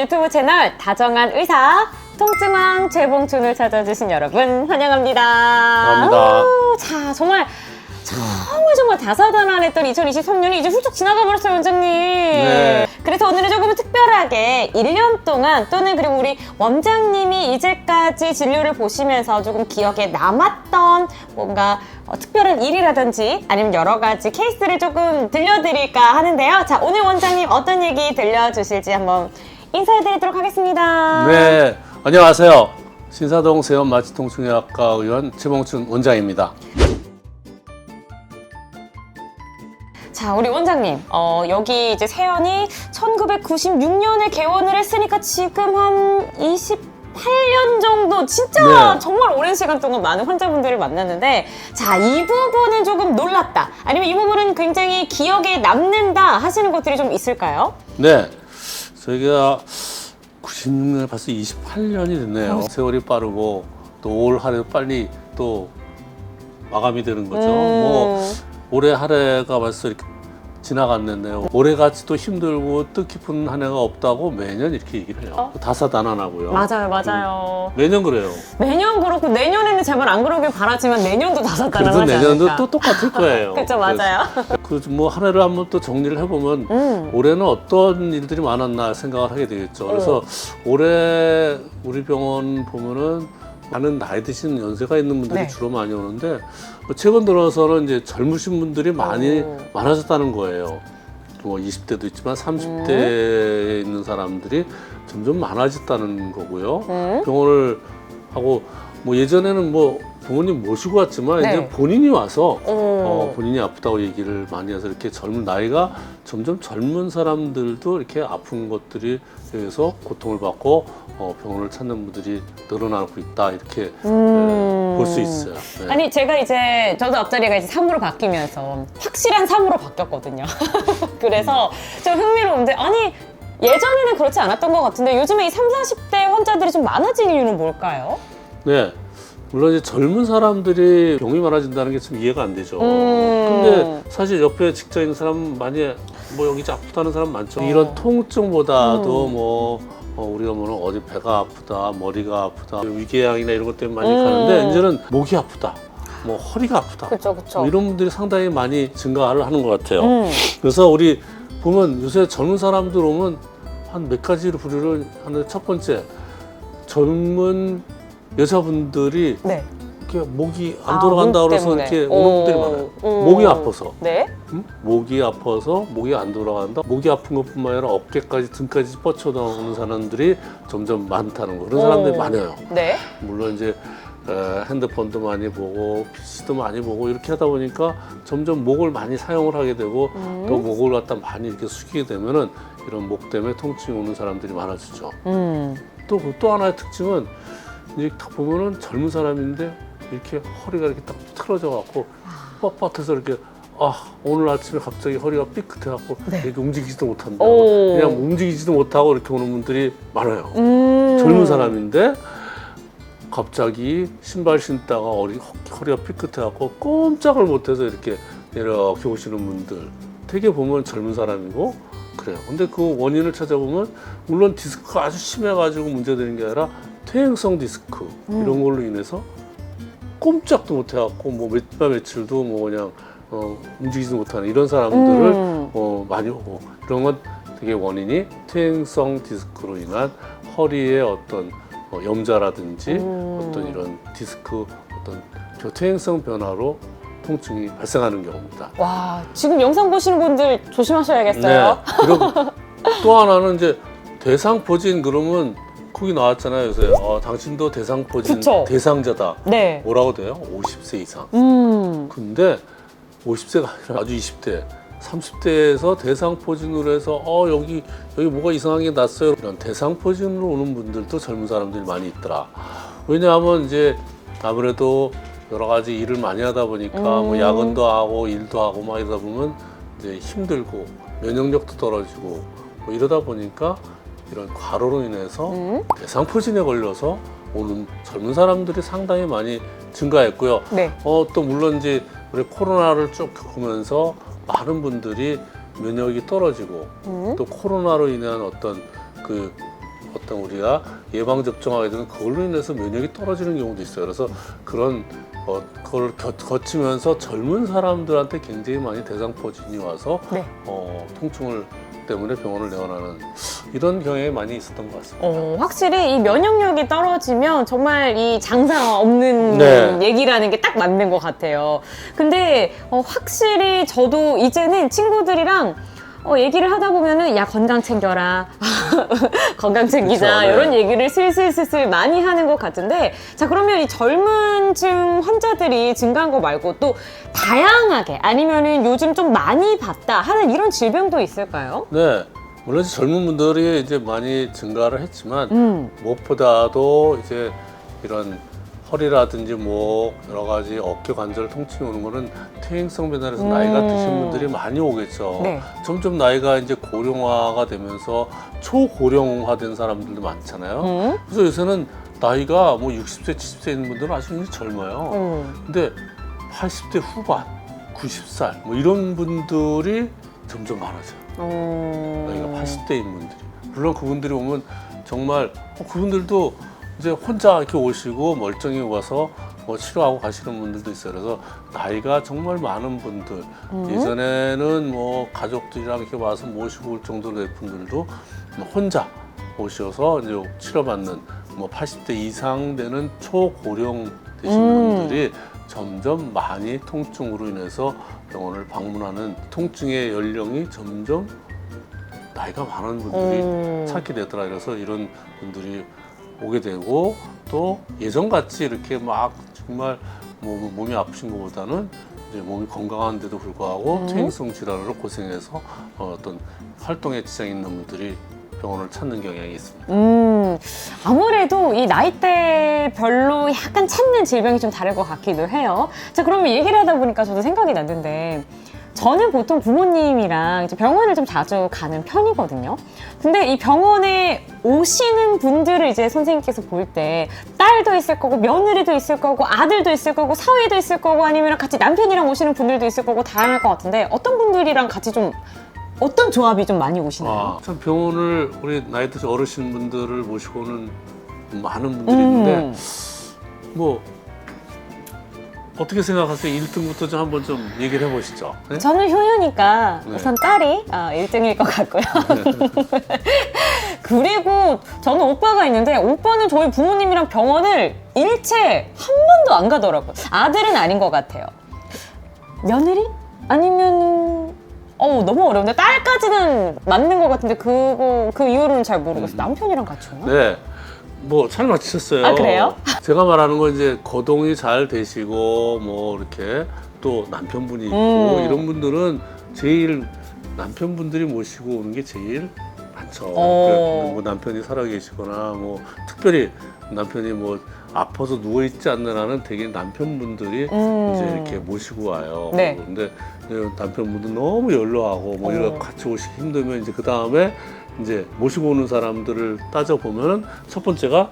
유튜브 채널 다정한 의사 통증왕 최봉준을 찾아주신 여러분 환영합니다. 감사합니다. 자, 정말 다사다난했던 2023년이 이제 훌쩍 지나가 버렸어요, 원장님. 네. 그래서 오늘은 조금 특별하게 1년 동안 또는 그리고 우리 원장님이 이제까지 진료를 보시면서 조금 기억에 남았던 뭔가 특별한 일이라든지 아니면 여러 가지 케이스를 조금 들려드릴까 하는데요. 자, 오늘 원장님 어떤 얘기 들려주실지 한번 인사해드리도록 하겠습니다. 네, 안녕하세요. 신사동 세원 마취통증의학과 의원 최봉준 원장입니다. 자, 우리 원장님, 여기 이제 세연이 1996년에 개원을 했으니까 지금 한 28년 정도 진짜 네. 정말 오랜 시간 동안 많은 환자분들을 만났는데, 자, 이 부분은 조금 놀랐다, 아니면 이 부분은 굉장히 기억에 남는다 하시는 것들이 좀 있을까요? 네, 저희가 96년에 벌써 28년이 됐네요. 세월이 빠르고 또 올 한 해 빨리 또 마감이 되는 거죠. 뭐 올해 한 해가 벌써 이렇게 지나갔는데요. 올해같이 또 힘들고 뜻깊은 한 해가 없다고 매년 이렇게 얘기를 해요. 다사다난하고요. 맞아요. 매년 그래요. 매년 그렇고 내년에는 제발 안 그러길 바라지만 내년도 그래서 다사다난하지 내년도 않을까. 또 똑같을 거예요. 그쵸, 맞아요. 그래서 뭐 한 해를 한번 또 정리를 해보면 올해는 어떤 일들이 많았나 생각을 하게 되겠죠. 그래서 올해 우리 병원 보면은 많은 나이 드신 연세가 있는 분들이 네. 주로 많이 오는데 최근 들어서는 이제 젊으신 분들이 많이 많아졌다는 거예요. 뭐 20대도 있지만 30대에 있는 사람들이 점점 많아졌다는 거고요. 병원을 하고 뭐 예전에는 뭐 부모님 모시고 왔지만 네. 이제 본인이 와서 본인이 아프다고 얘기를 많이 해서 이렇게 젊은 나이가 점점 젊은 사람들도 이렇게 아픈 것들이 해서 고통을 받고 병원을 찾는 분들이 늘어나고 있다 이렇게 볼 수 있어요. 네. 아니, 제가 이제 저도 앞자리가 이제 3으로 바뀌면서 확실한 3으로 바뀌었거든요. 그래서 좀 흥미로운데, 아니 예전에는 그렇지 않았던 것 같은데 요즘에 이 30, 40대 환자들이 좀 많아진 이유는 뭘까요? 네. 물론 이제 젊은 사람들이 병이 많아진다는 게 좀 이해가 안 되죠. 근데 사실 옆에 직장 있는 사람 많이 뭐 여기 아프다는 사람 많죠. 이런 통증보다도 뭐 우리가 뭐 어디 배가 아프다, 머리가 아프다, 위궤양이나 이런 것 때문에 많이 가는데 이제는 목이 아프다, 뭐 허리가 아프다. 그쵸. 뭐 이런 분들이 상당히 많이 증가를 하는 것 같아요. 그래서 우리 보면 요새 젊은 사람들 오면 한 몇 가지로 분류를 하는데 첫 번째, 젊은 여자분들이 네. 이렇게 목이 안 돌아간다 목 그래서 때문에. 이렇게 오는 분들이 많아요. 목이 아파서. 네. 목이 아파서 목이 안 돌아간다. 목이 아픈 것뿐만 아니라 어깨까지 등까지 뻗쳐 나오는 사람들이 점점 많다는 거. 그런 사람들이 많아요. 네. 물론 이제 핸드폰도 많이 보고 PC도 많이 보고 이렇게 하다 보니까 점점 목을 많이 사용을 하게 되고 또 목을 갖다 많이 이렇게 숙이게 되면은 이런 목 때문에 통증이 오는 사람들이 많아지죠. 또 하나의 특징은 이제 딱 보면은 젊은 사람인데 이렇게 허리가 이렇게 딱 틀어져 갖고 뻣뻣해서 이렇게 오늘 아침에 갑자기 허리가 삐끗해 갖고 이렇게 움직이지도 못한다. 그냥 움직이지도 못하고 이렇게 오는 분들이 많아요. 젊은 사람인데 갑자기 신발 신다가 허리가 삐끗해 갖고 꼼짝을 못해서 이렇게 오시는 분들 되게 보면 젊은 사람이고 그래요. 근데 그 원인을 찾아보면 물론 디스크가 아주 심해가지고 문제되는 게 아니라 퇴행성 디스크 이런 걸로 인해서 꼼짝도 못 해갖고 뭐 며칠도 뭐 그냥 움직이지도 못하는 이런 사람들을 많이 오고 이런 건 되게 원인이 퇴행성 디스크로 인한 허리의 어떤 염좌라든지 어떤 이런 디스크 어떤 퇴행성 변화로 통증이 발생하는 경우입니다. 와, 지금 영상 보시는 분들 조심하셔야겠어요. 네. 그리고 또 하나는 이제 대상포진 그러면 거기 나왔잖아요. 요새 당신도 대상포진 그쵸? 대상자다. 네. 뭐라고 돼요? 50세 이상. 근데 50세가 아니라 아주 20대, 30대에서 대상포진으로 해서 여기 뭐가 이상하게 났어요. 이런 대상포진으로 오는 분들도 젊은 사람들이 많이 있더라. 왜냐하면 이제 아무래도 여러 가지 일을 많이 하다 보니까 뭐 야근도 하고 일도 하고 막 이러다 보면 이제 힘들고 면역력도 떨어지고 뭐 이러다 보니까 이런 과로로 인해서 대상포진에 걸려서 오는 젊은 사람들이 상당히 많이 증가했고요. 네. 또 물론 이제 우리 코로나를 쭉 겪으면서 많은 분들이 면역이 떨어지고 또 코로나로 인한 어떤 그 어떤 우리가 예방 접종하게 되면 그걸로 인해서 면역이 떨어지는 경우도 있어요. 그래서 그런 그걸 거치면서 젊은 사람들한테 굉장히 많이 대상포진이 와서 네. 통증을 때문에 병원을 내원하는 이런 경향이 많이 있었던 것 같습니다. 확실히 이 면역력이 떨어지면 정말 이 장사 없는 네. 얘기라는 게 딱 맞는 것 같아요. 근데 확실히 저도 이제는 친구들이랑 얘기를 하다 보면은 야 건강 챙겨라 건강 챙기자 그쵸, 네. 이런 얘기를 슬슬 많이 하는 것 같은데 자 그러면 이 젊은 층 환자들이 증가한 거 말고 또 다양하게 아니면은 요즘 좀 많이 봤다 하는 이런 질병도 있을까요? 네. 물론 이제 젊은 분들이 이제 많이 증가를 했지만 무엇보다도 이제 이런 허리라든지 목 여러 가지 어깨 관절 통증이 오는 거는 퇴행성 변화에서 나이가 드신 분들이 많이 오겠죠. 네. 점점 나이가 이제 고령화가 되면서 초고령화된 사람들도 많잖아요. 그래서 요새는 나이가 뭐 60세, 70세 있는 분들은 아주 굉장히 젊어요. 근데 80대 후반, 90살 뭐 이런 분들이 점점 많아져요. 나이가 80대인 분들이. 물론 그분들이 오면 정말 그분들도 이제 혼자 이렇게 오시고 멀쩡히 와서 뭐 치료하고 가시는 분들도 있어요. 그래서 나이가 정말 많은 분들, 예전에는 뭐 가족들이랑 이렇게 와서 모시고 올 정도로 될 분들도 혼자 오셔서 이제 치료받는 뭐 80대 이상 되는 초고령 되신 분들이 점점 많이 통증으로 인해서 병원을 방문하는 통증의 연령이 점점 나이가 많은 분들이 찾게 되더라. 그래서 이런 분들이 오게 되고 또 예전같이 이렇게 막 정말 몸이 아프신 것보다는 이제 몸이 건강한데도 불구하고 퇴행성 질환으로 고생해서 어떤 활동에 지장이 있는 분들이 병원을 찾는 경향이 있습니다. 아무래도 이 나이대별로 약간 찾는 질병이 좀 다를 것 같기도 해요. 자, 그러면 얘기를 하다 보니까 저도 생각이 났는데 저는 보통 부모님이랑 이제 병원을 좀 자주 가는 편이거든요. 근데 이 병원에 오시는 분들을 이제 선생님께서 볼 때 딸도 있을 거고 며느리도 있을 거고 아들도 있을 거고 사위도 있을 거고 아니면 같이 남편이랑 오시는 분들도 있을 거고 다양할 것 같은데 어떤 분들이랑 같이 좀 어떤 조합이 좀 많이 오시나요? 참 병원을 우리 나이 드신 어르신 분들을 모시고 오는 많은 분들이 있는데 뭐 어떻게 생각하세요? 1등부터 좀 한번 좀 얘기를 해보시죠. 네? 저는 효녀니까 네. 우선 딸이 1등일 것 같고요. 그리고 저는 오빠가 있는데 오빠는 저희 부모님이랑 병원을 일체 한 번도 안 가더라고요. 아들은 아닌 것 같아요. 며느리? 아니면 너무 어려운데 딸까지는 맞는 것 같은데 그 이유는 잘 모르겠어요. 남편이랑 같이 오나? 네. 뭐 잘 맞히셨어요. 아, 그래요? 제가 말하는 건 이제 거동이 잘 되시고 뭐 이렇게 또 남편분이 있고 이런 분들은 제일 남편분들이 모시고 오는 게 제일 많죠. 뭐 남편이 살아계시거나 뭐 특별히 남편이 뭐 아파서 누워 있지 않는 한은 되게 남편분들이 이제 이렇게 모시고 와요. 네. 근데 남편분도 너무 연로하고 뭐 이렇게 같이 오시기 힘들면 이제 그 다음에 이제 모시고 오는 사람들을 따져 보면은 첫 번째가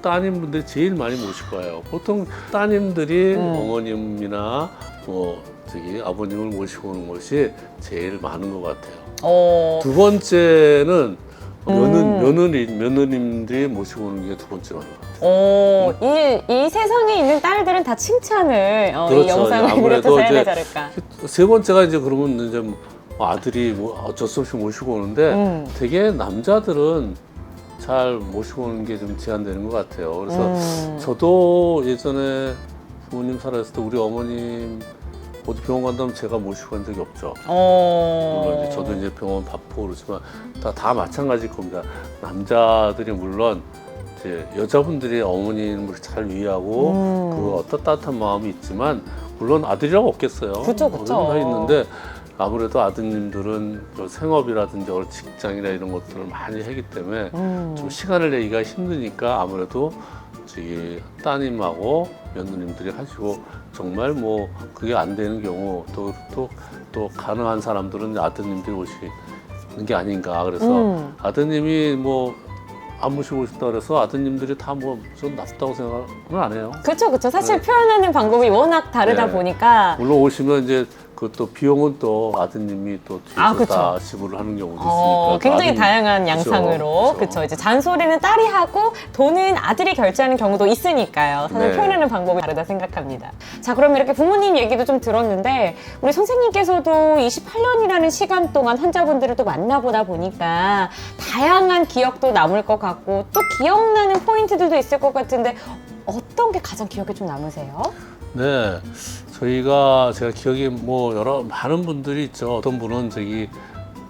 따님분들이 제일 많이 모시고 와요. 보통 따님들이 어머님이나 뭐 아버님을 모시고 오는 것이 제일 많은 것 같아요. 두 번째는 며느님들이 모시고 오는 게 두 번째로 많은 것 같아요. 이 세상에 있는 딸들은 다 칭찬을 이 그렇죠. 영상을 아무래도 비롯해서 해야 이제 되지 않을까. 세 번째가 이제 그러면 이제 아들이 뭐 어쩔 수 없이 모시고 오는데 되게 남자들은 잘 모시고 오는 게 좀 제한되는 것 같아요. 그래서 저도 예전에 부모님 살아있을 때 우리 어머님 어디 병원 간다면 제가 모시고 간 적이 없죠. 물론 이제 저도 이제 병원 바쁘고 그러지만 다 마찬가지일 겁니다. 남자들이 물론 이제 여자분들이 어머님을 잘 위하고 그 어떤 따뜻한 마음이 있지만 물론 아들이라고 없겠어요. 그쵸. 다 있는데 아무래도 아드님들은 생업이라든지 직장이나 이런 것들을 많이 하기 때문에 좀 시간을 내기가 힘드니까 아무래도 따님하고 며느님들이 하시고 정말 뭐 그게 안 되는 경우 또 가능한 사람들은 아드님들이 오시는 게 아닌가. 그래서 아드님이 뭐 안 모시고 싶다 그래서 아드님들이 다 뭐 좀 나쁘다고 생각은 안 해요. 그쵸. 사실 네. 표현하는 방법이 워낙 다르다 네. 보니까 물론 오시면 이제 그또 비용은 또 아드님이 또 뒤에서 그쵸. 다 지불을 하는 경우도 있으니까. 굉장히 아드님- 다양한 그쵸, 양상으로. 그쵸. 그쵸. 이제 잔소리는 딸이 하고 돈은 아들이 결제하는 경우도 있으니까요. 사실 네. 표현하는 방법이 다르다 생각합니다. 자, 그럼 이렇게 부모님 얘기도 좀 들었는데 우리 선생님께서도 28년이라는 시간 동안 환자분들을 또 만나보다 보니까 다양한 기억도 남을 것 같고 또 기억나는 포인트들도 있을 것 같은데 어떤 게 가장 기억에 좀 남으세요? 네, 제가 기억에 뭐 많은 분들이 있죠. 어떤 분은 저기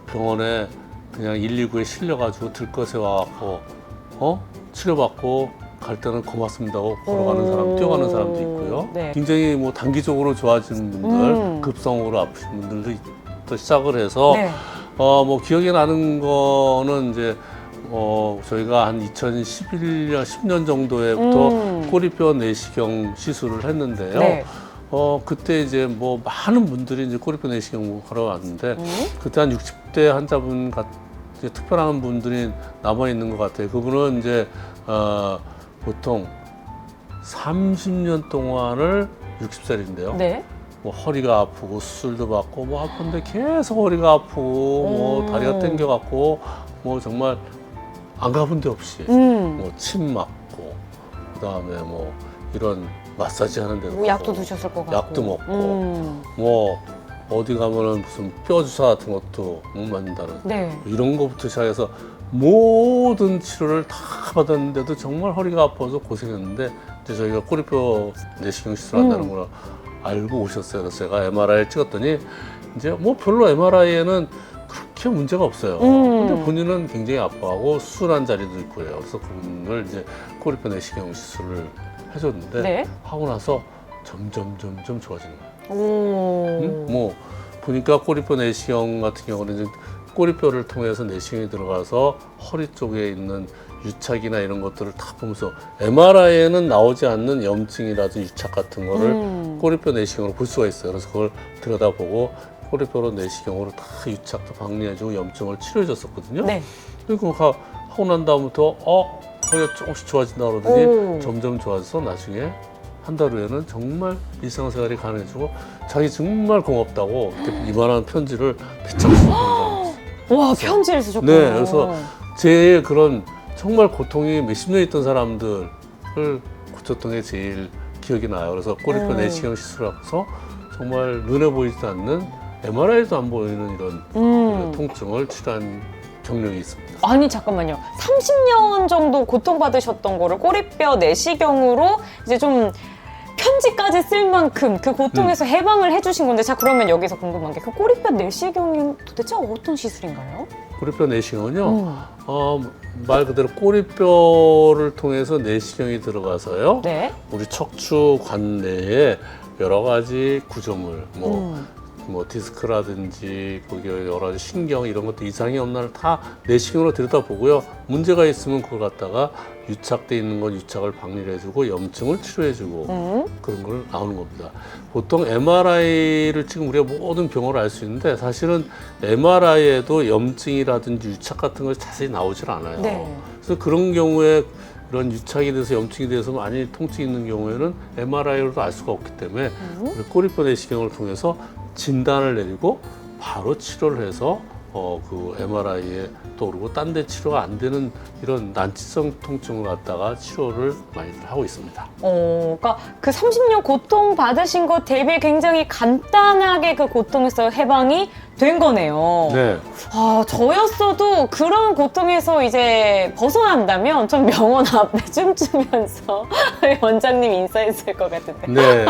병원에 그냥 119에 실려가지고 들것에 와갖고 치료받고 갈 때는 고맙습니다 하고 걸어가는 사람, 뛰어가는 사람도 있고요. 네. 굉장히 뭐 단기적으로 좋아지는 분들, 급성으로 아프신 분들도 또 시작을 해서 네. 뭐 기억에 나는 거는 이제 저희가 한 2011년, 10년 정도에부터 꼬리뼈 내시경 시술을 했는데요. 네. 그때 이제 뭐 많은 분들이 이제 꼬리뼈 내시경 하러 왔는데 그때 한 60대 환자분 이제 특별한 분들이 남아 있는 것 같아요. 그분은 이제 보통 30년 동안을 60살인데요. 네. 뭐 허리가 아프고 수술도 받고 뭐 아픈데 계속 허리가 아프고 뭐 다리가 땡겨갖고 뭐 정말 안 가본 데 없이 뭐 침 맞고 그다음에 뭐 이런 마사지 하는 데도 뭐 약도 가고, 드셨을 것 같고. 약도 먹고 뭐 어디 가면은 무슨 뼈 주사 같은 것도 못 맞는다는 네. 이런 거부터 시작해서 모든 치료를 다 받았는데도 정말 허리가 아파서 고생했는데 이제 저희가 꼬리뼈 내시경 시술한다는 걸 알고 오셨어요. 그래서 제가 MRI를 찍었더니 이제 뭐 별로 MRI에는 그렇게 문제가 없어요. 근데 본인은 굉장히 아파하고 수술한 자리도 있고 해요. 그래서 그분을 이제 꼬리뼈 내시경 시술을 해줬는데 네. 하고 나서 점점 좋아지는 거예요. 오. 뭐 보니까 꼬리뼈 내시경 같은 경우는 이제 꼬리뼈를 통해서 내시경이 들어가서 허리 쪽에 있는 유착이나 이런 것들을 다 보면서 MRI에는 나오지 않는 염증이라든지 유착 같은 거를 꼬리뼈 내시경으로 볼 수가 있어요. 그래서 그걸 들여다보고 꼬리뼈로 내시경으로 다 유착도 방리해주고 염증을 치료해줬었거든요. 네. 그리고 하고 난 다음부터 허리가 조금씩 좋아진다 그러더니 오. 점점 좋아져서 나중에 한 달 후에는 정말 일상생활이 가능해지고 자기 정말 고맙다고 이렇게 이만한 편지를 배짱 쓰고 보내는 와, 편지를 쓰셨군요. 네, 그래서 제 그런 정말 고통이 몇십 년 있던 사람들을 고쳤던 게 제일 기억이 나요. 그래서 꼬리뼈 내시경 시술하고서 정말 눈에 보이지 않는 MRI에도 안 보이는 이런 통증을 치료한 경력이 있습니다. 아니 잠깐만요. 30년 정도 고통받으셨던 거를 꼬리뼈 내시경으로 이제 좀 편지까지 쓸 만큼 그 고통에서 해방을 해주신 건데, 자 그러면 여기서 궁금한 게 그 꼬리뼈 내시경은 도대체 어떤 시술인가요? 꼬리뼈 내시경은요, 말 그대로 꼬리뼈를 통해서 내시경이 들어가서요. 네. 우리 척추 관내에 여러 가지 구조물, 뭐 디스크라든지 거기 여러 가지 신경 이런 것도 이상이 없나를 다 내시경으로 들여다보고요. 문제가 있으면 그걸 갖다가 유착돼 있는 건 유착을 방리를 해주고 염증을 치료해주고 그런 걸 나오는 겁니다. 보통 MRI를 지금 우리가 모든 병어를 알 수 있는데 사실은 MRI에도 염증이라든지 유착 같은 걸 자세히 나오질 않아요. 네. 그래서 그런 경우에 이런 유착이 돼서 염증이 돼서 많이 통증이 있는 경우에는 MRI로도 알 수가 없기 때문에 우리 꼬리뼈 내시경을 통해서 진단을 내리고 바로 치료를 해서 그 MRI에 떠오르고 딴 데 치료가 안 되는 이런 난치성 통증을 갖다가 치료를 많이들 하고 있습니다. 그러니까 그 30년 고통 받으신 것 대비 굉장히 간단하게 그 고통에서 해방이 된 거네요. 네. 저였어도 그런 고통에서 이제 벗어난다면 전 병원 앞에 춤추면서 원장님 인사했을 것 같은데. 네.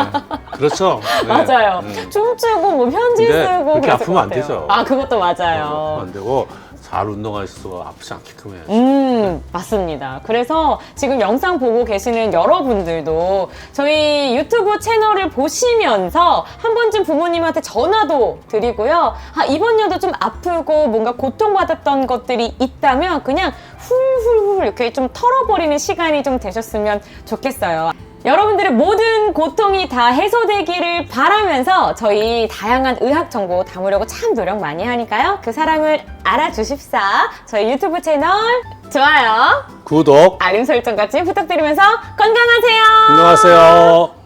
그렇죠. 네. 맞아요. 춤추고 뭐 편지 근데 쓰고 그렇게 그랬을 아프면 것 안 같아요. 되죠. 그것도 맞아요. 아프면 안 되고 잘 운동하셔서 아프지 않게끔 해야죠. 맞습니다. 그래서 지금 영상 보고 계시는 여러분들도 저희 유튜브 채널을 보시면서 한 번쯤 부모님한테 전화도 드리고요. 이번 년도 좀 아프고 뭔가 고통받았던 것들이 있다면 그냥 훌훌훌 이렇게 좀 털어버리는 시간이 좀 되셨으면 좋겠어요. 여러분들의 모든 고통이 다 해소되기를 바라면서 저희 다양한 의학 정보 담으려고 참 노력 많이 하니까요. 그 사랑을 알아주십사. 저희 유튜브 채널 좋아요, 구독, 알림 설정까지 부탁드리면서 건강하세요. 안녕하세요.